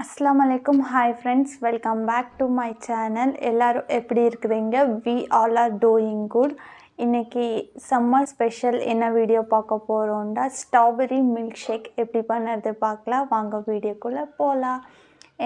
அஸ்ஸலாமு அலைக்கும். Hi friends, welcome back to my channel. எல்லோரும் எப்படி இருக்கிறீங்க? We all are doing good. இன்றைக்கி சம்மர் ஸ்பெஷல் என்ன வீடியோ பார்க்க போகிறோம்டா, ஸ்ட்ராபெரி மில்க் ஷேக் எப்படி பண்ணுறது பார்க்கலாம். வாங்க வீடியோக்குள்ளே போகலாம்.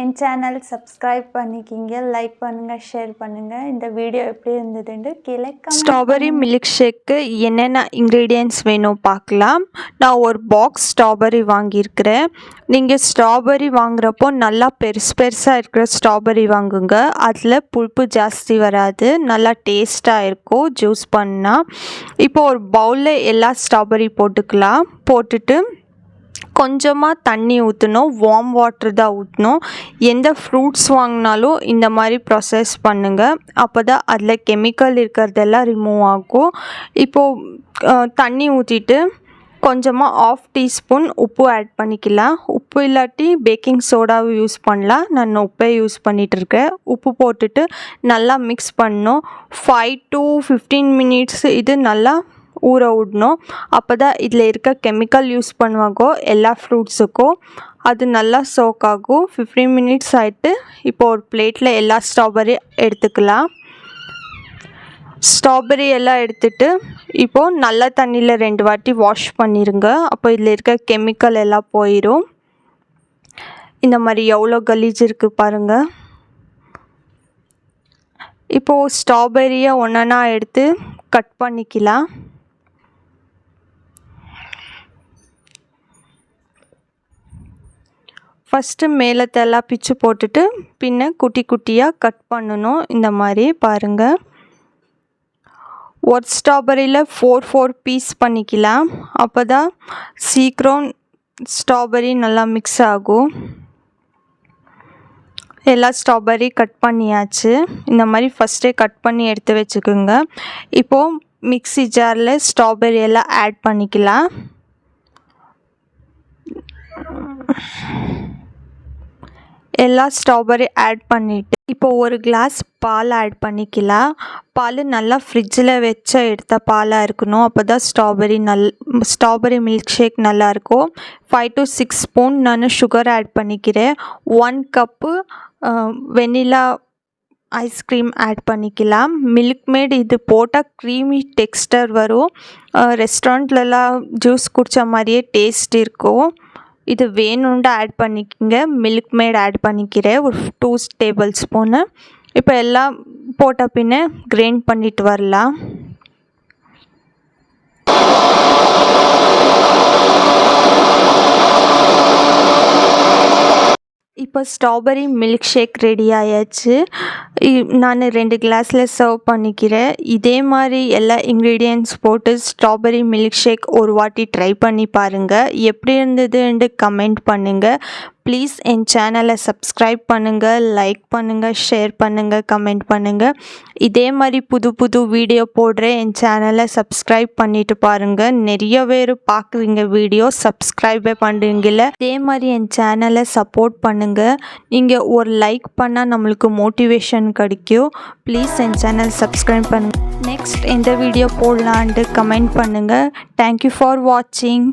என் சேனல் சப்ஸ்கிரைப் பண்ணிக்கிங்க, லைக் பண்ணுங்கள், ஷேர் பண்ணுங்கள். இந்த வீடியோ எப்படி இருந்ததுன்னு கீழே ஸ்ட்ராபெரி மில்க் ஷேக்கு என்னென்ன இன்க்ரீடியன்ட்ஸ் வேணும் பார்க்கலாம். நான் ஒரு பாக்ஸ் ஸ்ட்ராபெரி வாங்கியிருக்கிறேன். நீங்கள் ஸ்ட்ராபெரி வாங்குகிறப்போ நல்லா பெருசாக இருக்கிற ஸ்ட்ராபெரி வாங்குங்க. அதில் புளிப்பு ஜாஸ்தி வராது, நல்லா டேஸ்ட்டாக இருக்கும் ஜூஸ் பண்ணால். இப்போ ஒரு பவுலில் எல்லா ஸ்ட்ராபெரி போட்டுக்கலாம். போட்டுட்டு கொஞ்சமாக தண்ணி ஊற்றணும், வார்ம் வாட்டர் தான் ஊற்றணும். எந்த ஃப்ரூட்ஸ் வாங்கினாலும் இந்த மாதிரி ப்ராசஸ் பண்ணுங்கள். அப்போ தான் அதில் கெமிக்கல் இருக்கிறதெல்லாம் ரிமூவ் ஆகும். இப்போது தண்ணி ஊற்றிட்டு கொஞ்சமாக 1/2 டீஸ்பூன் உப்பு ஆட் பண்ணிக்கலாம். உப்பு இல்லாட்டி பேக்கிங் சோடாவை யூஸ் பண்ணலாம். நான் உப்பே யூஸ் பண்ணிகிட்ருக்கேன். உப்பு போட்டுட்டு நல்லா மிக்ஸ் பண்ணணும். 5 to 15 மினிட்ஸ் இது நல்லா ஊற விடணும். அப்போ தான் இதில் இருக்க கெமிக்கல் யூஸ் பண்ணுவாங்கோ எல்லா ஃப்ரூட்ஸுக்கும், அது நல்லா சோக் ஆகும். 15 மினிட்ஸ் ஆகிட்டு இப்போ ஒரு பிளேட்டில் எல்லா ஸ்ட்ராபெரி எடுத்துக்கலாம். ஸ்ட்ராபெரி எல்லாம் எடுத்துகிட்டு இப்போது நல்ல தண்ணியில் 2 வாட்டி வாஷ் பண்ணிடுங்க. அப்போ இதில் இருக்க கெமிக்கல் எல்லாம் போயிடும். இந்த மாதிரி எவ்வளோ கலீஜ் இருக்குது பாருங்கள். இப்போது ஸ்ட்ராபெரியை ஒன்றா எடுத்து கட் பண்ணிக்கலாம். ஃபஸ்ட்டு மேலத்தெல்லாம் பிச்சு போட்டுட்டு பின்ன குட்டி குட்டியாக கட் பண்ணணும். இந்த மாதிரி பாருங்கள். ஒரு ஸ்ட்ராபெரியில் 4 பீஸ் பண்ணிக்கலாம். அப்போ தான் சீக்கிரம் ஸ்ட்ராபெரி நல்லா மிக்ஸ் ஆகும். எல்லா ஸ்ட்ராபெரி கட் பண்ணியாச்சு. இந்த மாதிரி ஃபஸ்ட்டே கட் பண்ணி எடுத்து வச்சுக்கோங்க. இப்போது மிக்ஸி ஜாரில் ஸ்ட்ராபெரி எல்லாம் ஆட் பண்ணிக்கலாம். எல்லா ஸ்ட்ராபெரி ஆட் பண்ணிவிட்டு இப்போ ஒரு கிளாஸ் பால் ஆட் பண்ணிக்கலாம். பால் நல்லா ஃப்ரிட்ஜில் வச்ச எடுத்த பாலாக இருக்கணும். அப்போ தான் ஸ்ட்ராபெரி மில்க் ஷேக் நல்லாயிருக்கும். 5 to 6 ஸ்பூன் நான் சுகர் ஆட் பண்ணிக்கிறேன். 1 கப்பு வெனிலா ஐஸ்கிரீம் ஆட் பண்ணிக்கலாம். மில்க் மேட் இது போட்டால் க்ரீமி டெக்ஸ்டர் வரும். ரெஸ்டாரண்ட்லலாம் ஜூஸ் குடித்த மாதிரியே டேஸ்ட் இருக்கும். இது வேணும்னு ஆட் பண்ணிக்கோங்க. மில்க் மேட் ஆட் பண்ணிக்கிறேன் ஒரு 2 டேபிள் ஸ்பூனு. இப்போ எல்லாம் போட்ட பின்ன கிரைண்ட் பண்ணிட்டு வரலாம். இப்போ ஸ்ட்ராபெரி மில்க் ஷேக் ரெடி ஆயாச்சு. நான் 2 கிளாஸில் சர்வ் பண்ணிக்கிறேன். இதே மாதிரி எல்லா இன்க்ரீடியன்ட்ஸ் போட்டு ஸ்ட்ராபெரி மில்க் ஷேக் ஒரு வாட்டி ட்ரை பண்ணி பாருங்கள். எப்படி இருந்ததுன்னு கமெண்ட் பண்ணுங்கள். ப்ளீஸ் என் சேனலை சப்ஸ்கிரைப் பண்ணுங்கள், லைக் பண்ணுங்கள், ஷேர் பண்ணுங்கள், கமெண்ட் பண்ணுங்கள். இதே மாதிரி புது வீடியோ போடுறேன். என் சேனலை சப்ஸ்கிரைப் பண்ணிவிட்டு பாருங்கள். நிறைய பேர் பார்க்குறீங்க வீடியோ, சப்ஸ்கிரைபே பண்ணுறீங்கள. இதே மாதிரி என் சேனலை சப்போர்ட் பண்ணுங்கள். நீங்கள் ஒரு லைக் பண்ணால் நம்மளுக்கு மோட்டிவேஷன் கிடைக்கும். ப்ளீஸ் என் சேனல் சப்ஸ்கிரைப் பண்ணுங்கள். நெக்ஸ்ட் எந்த வீடியோ போடலான்ட்டு கமெண்ட் பண்ணுங்கள். தேங்க்யூ ஃபார் வாட்சிங்.